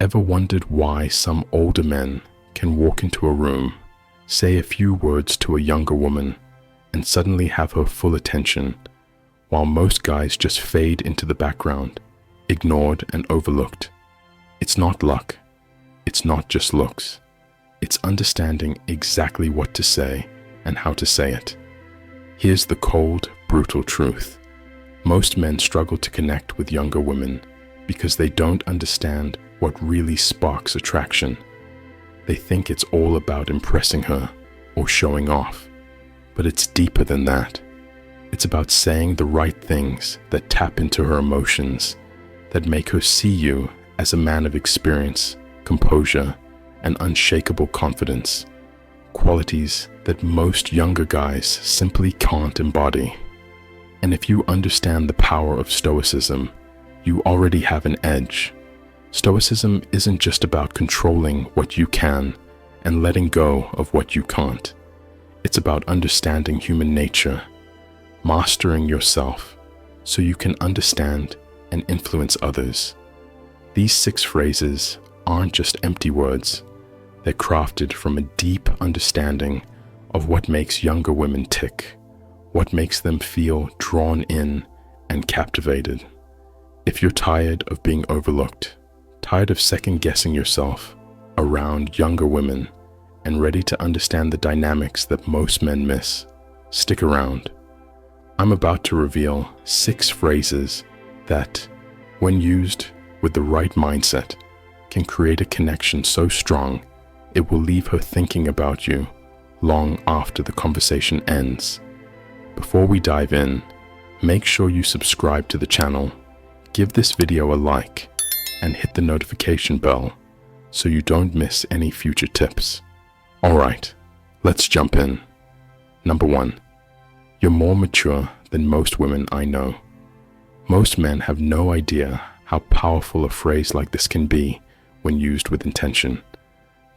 Ever wondered why some older men can walk into a room, say a few words to a younger woman, and suddenly have her full attention, while most guys just fade into the background, ignored and overlooked? It's not luck. It's not just looks. It's understanding exactly what to say and how to say it. Here's the cold, brutal truth. Most men struggle to connect with younger women because they don't understand what really sparks attraction. They think it's all about impressing her or showing off, but it's deeper than that. It's about saying the right things that tap into her emotions, that make her see you as a man of experience, composure, and unshakable confidence, qualities that most younger guys simply can't embody. And if you understand the power of Stoicism, you already have an edge. Stoicism isn't just about controlling what you can and letting go of what you can't. It's about understanding human nature, mastering yourself so you can understand and influence others. These 6 phrases aren't just empty words. They're crafted from a deep understanding of what makes younger women tick, what makes them feel drawn in and captivated. If you're tired of being overlooked, tired of second-guessing yourself around younger women, and ready to understand the dynamics that most men miss, stick around. I'm about to reveal 6 phrases that, when used with the right mindset, can create a connection so strong it will leave her thinking about you long after the conversation ends. Before we dive in, make sure you subscribe to the channel, give this video a like, and hit the notification bell so you don't miss any future tips. Alright, let's jump in. Number 1. You're more mature than most women I know. Most men have no idea how powerful a phrase like this can be when used with intention.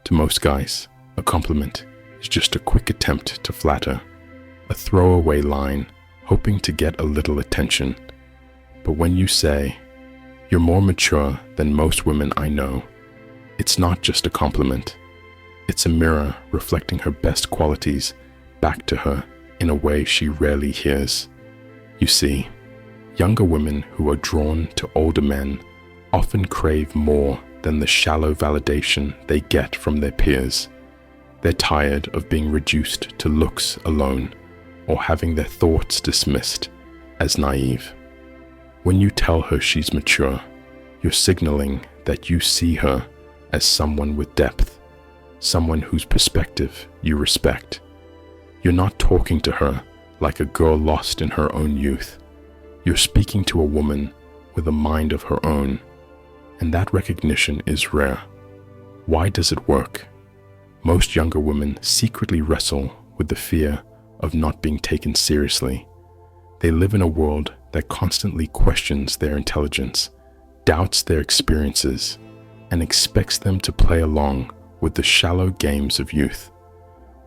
To most guys, a compliment is just a quick attempt to flatter, a throwaway line hoping to get a little attention. But when you say, "You're more mature than most women I know," it's not just a compliment. It's a mirror reflecting her best qualities back to her in a way she rarely hears. You see, younger women who are drawn to older men often crave more than the shallow validation they get from their peers. They're tired of being reduced to looks alone or having their thoughts dismissed as naive. When you tell her she's mature, you're signaling that you see her as someone with depth, someone whose perspective you respect. You're not talking to her like a girl lost in her own youth. You're speaking to a woman with a mind of her own, and that recognition is rare. Why does it work? Most younger women secretly wrestle with the fear of not being taken seriously. They live in a world that constantly questions their intelligence, doubts their experiences, and expects them to play along with the shallow games of youth.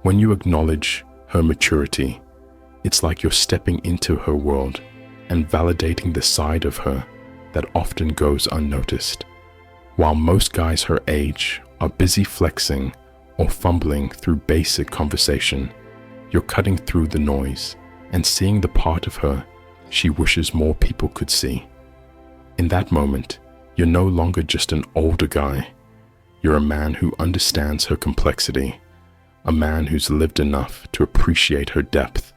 When you acknowledge her maturity, it's like you're stepping into her world and validating the side of her that often goes unnoticed. While most guys her age are busy flexing or fumbling through basic conversation, you're cutting through the noise and seeing the part of her she wishes more people could see. In that moment, you're no longer just an older guy. You're a man who understands her complexity, a man who's lived enough to appreciate her depth.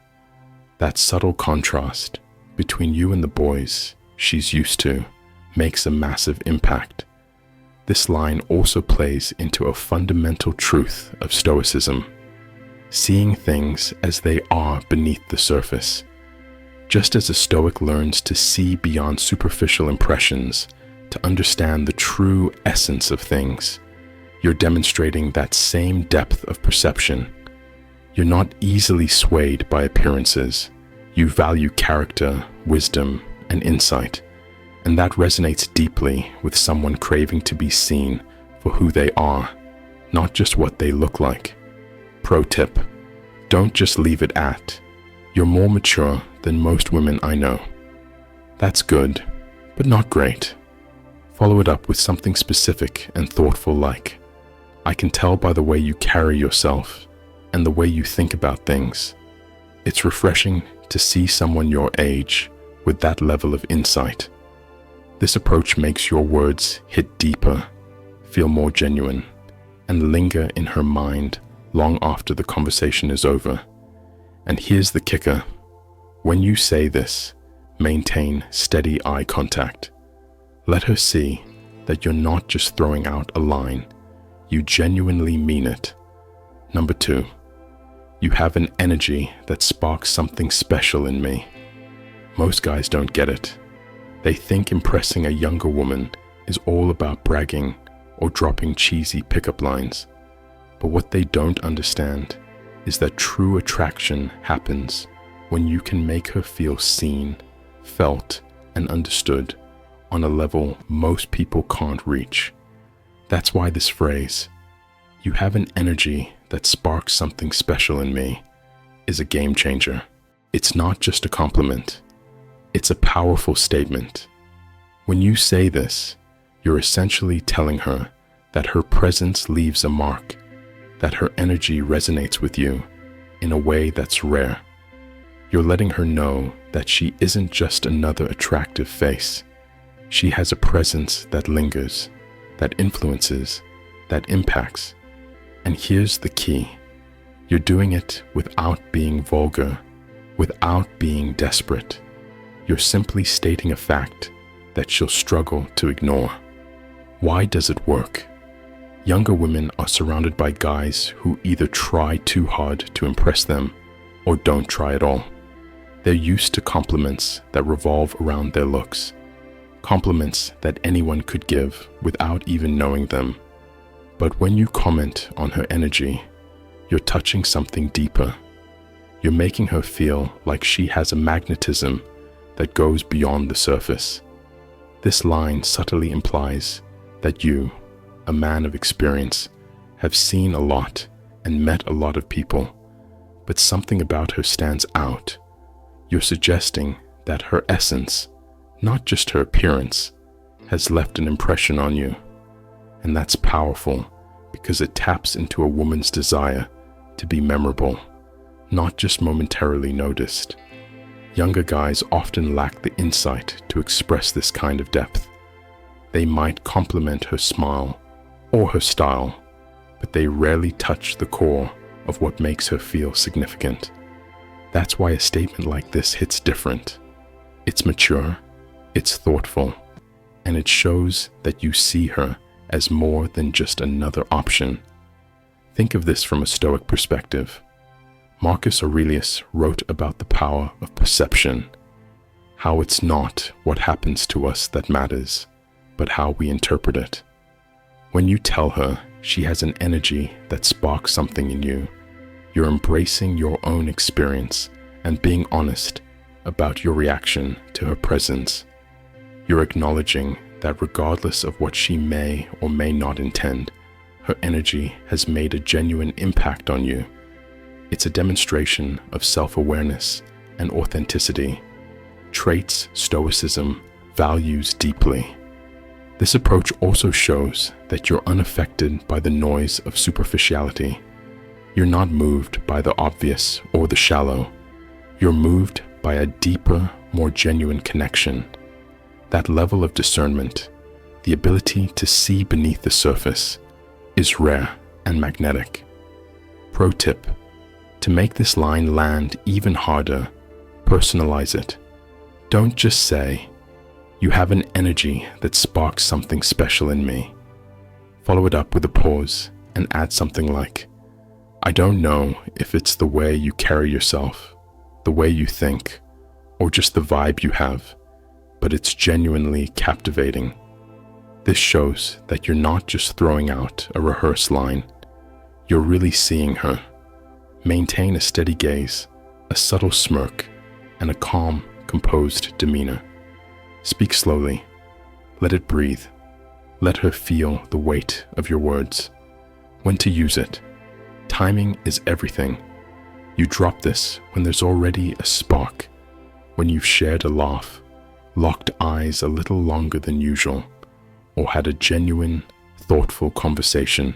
That subtle contrast between you and the boys she's used to makes a massive impact. This line also plays into a fundamental truth of Stoicism: seeing things as they are beneath the surface. Just as a Stoic learns to see beyond superficial impressions to understand the true essence of things, you're demonstrating that same depth of perception. You're not easily swayed by appearances. You value character, wisdom, and insight, and that resonates deeply with someone craving to be seen for who they are, not just what they look like. Pro tip: don't just leave it at, "You're more mature than most women I know." That's good, but not great. Follow it up with something specific and thoughtful like, "I can tell by the way you carry yourself and the way you think about things. It's refreshing to see someone your age with that level of insight." This approach makes your words hit deeper, feel more genuine, and linger in her mind long after the conversation is over. And here's the kicker. When you say this, maintain steady eye contact. Let her see that you're not just throwing out a line, you genuinely mean it. Number 2, you have an energy that sparks something special in me. Most guys don't get it. They think impressing a younger woman is all about bragging or dropping cheesy pickup lines. But what they don't understand is that true attraction happens when you can make her feel seen, felt, and understood on a level most people can't reach. That's why this phrase, "You have an energy that sparks something special in me," is a game changer. It's not just a compliment. It's a powerful statement. When you say this, you're essentially telling her that her presence leaves a mark, that her energy resonates with you in a way that's rare. You're letting her know that she isn't just another attractive face. She has a presence that lingers, that influences, that impacts. And here's the key. You're doing it without being vulgar, without being desperate. You're simply stating a fact that she'll struggle to ignore. Why does it work? Younger women are surrounded by guys who either try too hard to impress them or don't try at all. They're used to compliments that revolve around their looks, compliments that anyone could give without even knowing them. But when you comment on her energy, you're touching something deeper. You're making her feel like she has a magnetism that goes beyond the surface. This line subtly implies that you, a man of experience, have seen a lot and met a lot of people, but something about her stands out. You're suggesting that her essence, not just her appearance, has left an impression on you. And that's powerful because it taps into a woman's desire to be memorable, not just momentarily noticed. Younger guys often lack the insight to express this kind of depth. They might compliment her smile or her style, but they rarely touch the core of what makes her feel significant. That's why a statement like this hits different. It's mature, it's thoughtful, and it shows that you see her as more than just another option. Think of this from a Stoic perspective. Marcus Aurelius wrote about the power of perception, how it's not what happens to us that matters, but how we interpret it. When you tell her she has an energy that sparks something in you, you're embracing your own experience and being honest about your reaction to her presence. You're acknowledging that regardless of what she may or may not intend, her energy has made a genuine impact on you. It's a demonstration of self-awareness and authenticity, traits Stoicism values deeply. This approach also shows that you're unaffected by the noise of superficiality. You're not moved by the obvious or the shallow. You're moved by a deeper, more genuine connection. That level of discernment, the ability to see beneath the surface, is rare and magnetic. Pro tip: to make this line land even harder, personalize it. Don't just say, "You have an energy that sparks something special in me." Follow it up with a pause and add something like, "I don't know if it's the way you carry yourself, the way you think, or just the vibe you have, but it's genuinely captivating." This shows that you're not just throwing out a rehearsed line, you're really seeing her. Maintain a steady gaze, a subtle smirk, and a calm, composed demeanor. Speak slowly. Let it breathe. Let her feel the weight of your words. When to use it. Timing is everything. You drop this when there's already a spark, when you've shared a laugh, locked eyes a little longer than usual, or had a genuine, thoughtful conversation.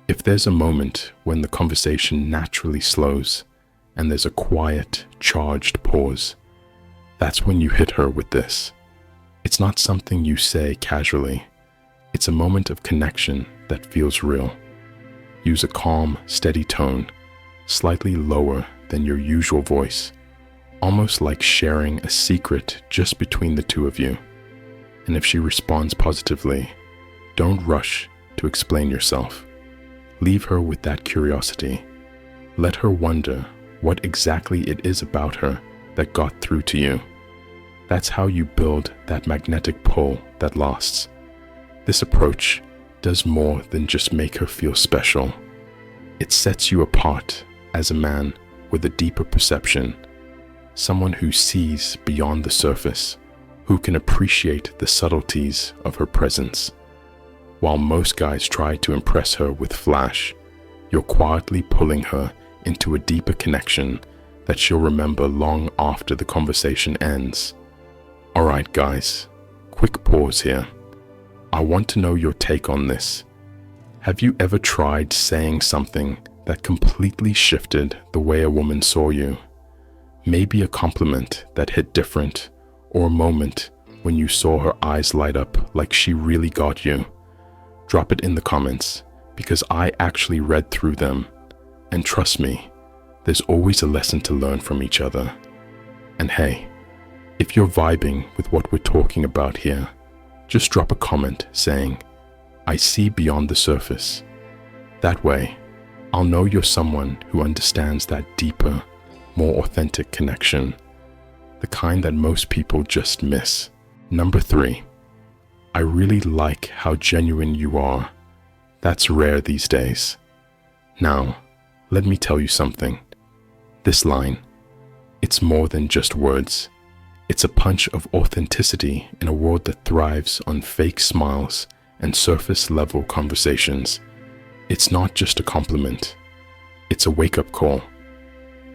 If there's a moment when the conversation naturally slows and there's a quiet, charged pause, that's when you hit her with this. It's not something you say casually. It's a moment of connection that feels real. Use a calm, steady tone, slightly lower than your usual voice, almost like sharing a secret just between the two of you. And if she responds positively, don't rush to explain yourself. Leave her with that curiosity. Let her wonder what exactly it is about her that got through to you. That's how you build that magnetic pull that lasts. This approach does more than just make her feel special. It sets you apart as a man with a deeper perception, someone who sees beyond the surface, who can appreciate the subtleties of her presence. While most guys try to impress her with flash, you're quietly pulling her into a deeper connection that she'll remember long after the conversation ends. Alright guys, quick pause here. I want to know your take on this. Have you ever tried saying something that completely shifted the way a woman saw you? Maybe a compliment that hit different, or a moment when you saw her eyes light up like she really got you. Drop it in the comments, because I actually read through them. And trust me, there's always a lesson to learn from each other. And hey, if you're vibing with what we're talking about here, just drop a comment saying, I see beyond the surface. That way, I'll know you're someone who understands that deeper, more authentic connection, the kind that most people just miss. Number 3, I really like how genuine you are. That's rare these days. Now, let me tell you something. This line, it's more than just words. It's a punch of authenticity in a world that thrives on fake smiles and surface-level conversations. It's not just a compliment. It's a wake-up call.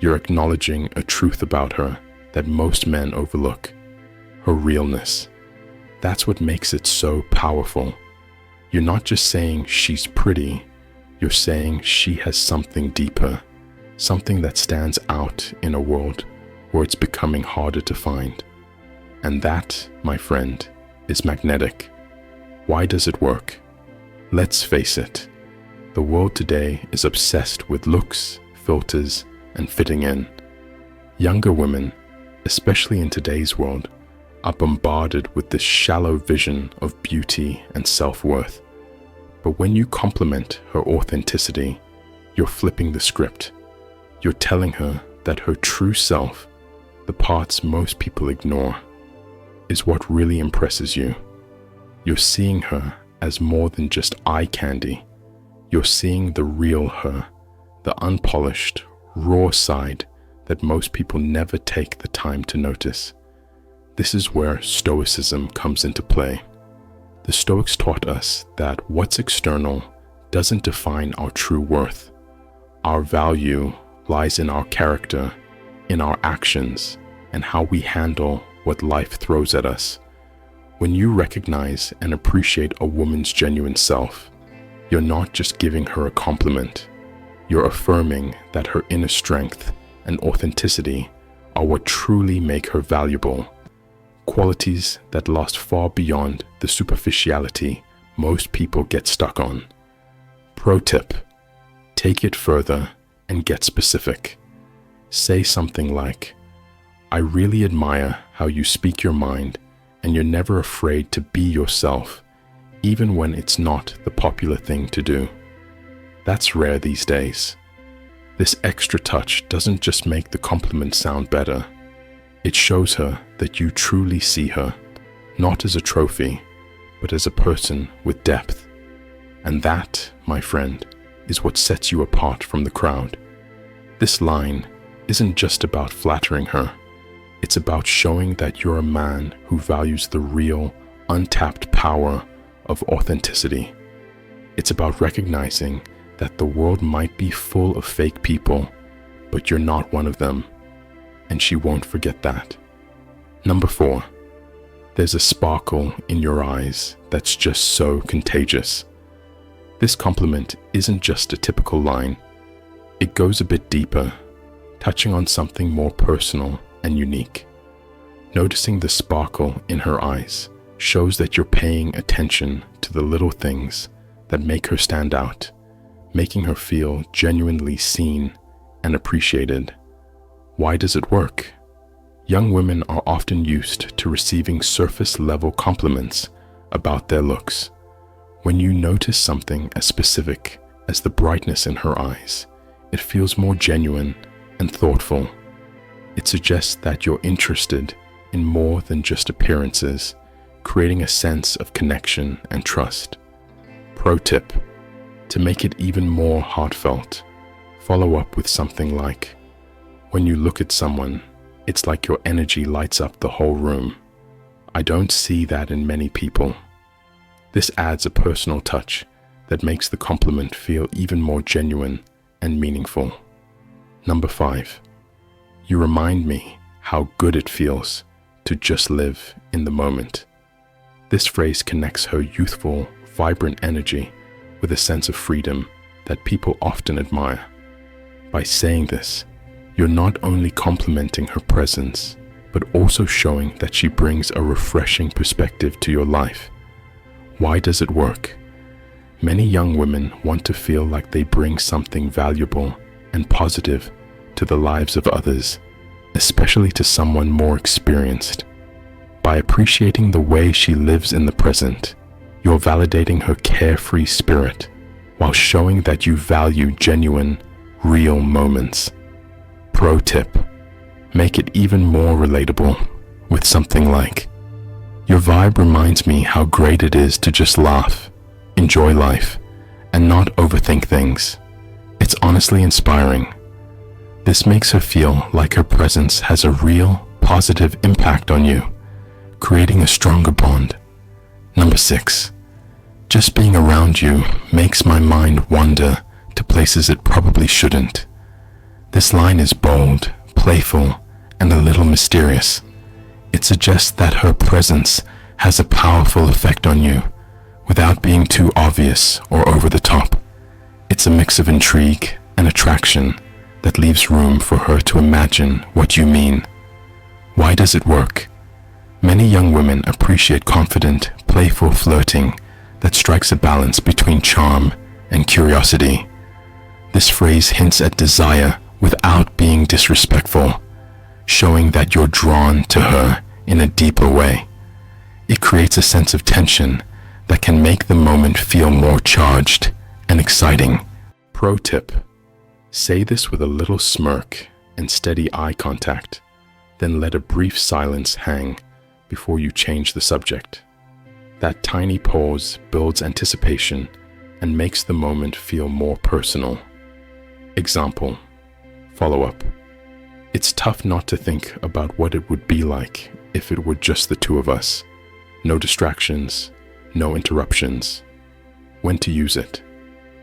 You're acknowledging a truth about her that most men overlook, her realness. That's what makes it so powerful. You're not just saying she's pretty, you're saying she has something deeper, something that stands out in a world where it's becoming harder to find. And that, my friend, is magnetic. Why does it work? Let's face it, the world today is obsessed with looks, filters, and fitting in. Younger women, especially in today's world, are bombarded with this shallow vision of beauty and self-worth. But when you compliment her authenticity, you're flipping the script. You're telling her that her true self, the parts most people ignore, is what really impresses you. You're seeing her as more than just eye candy. You're seeing the real her, the unpolished, raw side that most people never take the time to notice. This is where Stoicism comes into play. The Stoics taught us that what's external doesn't define our true worth. Our value lies in our character, in our actions, and how we handle what life throws at us. When you recognize and appreciate a woman's genuine self, you're not just giving her a compliment. You're affirming that her inner strength and authenticity are what truly make her valuable. Qualities that last far beyond the superficiality most people get stuck on. Pro tip: take it further and get specific. Say something like, I really admire how you speak your mind and you're never afraid to be yourself, even when it's not the popular thing to do. That's rare these days. This extra touch doesn't just make the compliment sound better. It shows her that you truly see her, not as a trophy, but as a person with depth. And that, my friend, is what sets you apart from the crowd. This line isn't just about flattering her. It's about showing that you're a man who values the real, untapped power of authenticity. It's about recognizing that the world might be full of fake people, but you're not one of them. And she won't forget that. Number 4, There's a sparkle in your eyes that's just so contagious. This compliment isn't just a typical line. It goes a bit deeper, touching on something more personal and unique. Noticing the sparkle in her eyes shows that you're paying attention to the little things that make her stand out, making her feel genuinely seen and appreciated. Why does it work? Young women are often used to receiving surface-level compliments about their looks. When you notice something as specific as the brightness in her eyes, it feels more genuine and thoughtful. It suggests that you're interested in more than just appearances, creating a sense of connection and trust. Pro tip: to make it even more heartfelt, follow up with something like, "When you look at someone, it's like your energy lights up the whole room. I don't see that in many people." This adds a personal touch that makes the compliment feel even more genuine and meaningful. Number 5, you remind me how good it feels to just live in the moment. This phrase connects her youthful, vibrant energy with a sense of freedom that people often admire. By saying this, you're not only complimenting her presence, but also showing that she brings a refreshing perspective to your life. Why does it work? Many young women want to feel like they bring something valuable and positive to the lives of others, especially to someone more experienced. By appreciating the way she lives in the present, you're validating her carefree spirit while showing that you value genuine, real moments. Pro tip: make it even more relatable with something like, "Your vibe reminds me how great it is to just laugh, enjoy life, and not overthink things. It's honestly inspiring." This makes her feel like her presence has a real, positive impact on you, creating a stronger bond. Number 6, just being around you makes my mind wander to places it probably shouldn't. This line is bold, playful, and a little mysterious. It suggests that her presence has a powerful effect on you, without being too obvious or over the top. It's a mix of intrigue and attraction that leaves room for her to imagine what you mean. Why does it work? Many young women appreciate confident, playful flirting that strikes a balance between charm and curiosity. This phrase hints at desire without being disrespectful, showing that you're drawn to her in a deeper way. It creates a sense of tension that can make the moment feel more charged and exciting. Pro tip: say this with a little smirk and steady eye contact, then let a brief silence hang before you change the subject. That tiny pause builds anticipation and makes the moment feel more personal. Example: follow-up. It's tough not to think about what it would be like if it were just the two of us. No distractions, no interruptions. When to use it?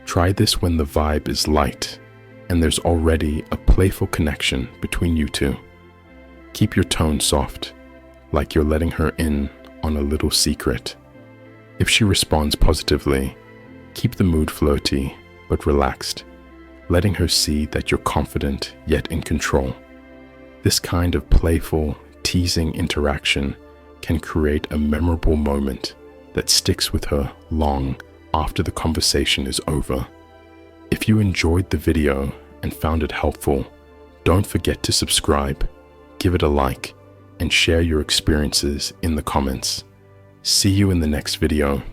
Try this when the vibe is light and there's already a playful connection between you two. Keep your tone soft, like you're letting her in on a little secret. If she responds positively, keep the mood flirty but relaxed, letting her see that you're confident yet in control. This kind of playful, teasing interaction can create a memorable moment that sticks with her long after the conversation is over. If you enjoyed the video and found it helpful, don't forget to subscribe, give it a like, and share your experiences in the comments. See you in the next video.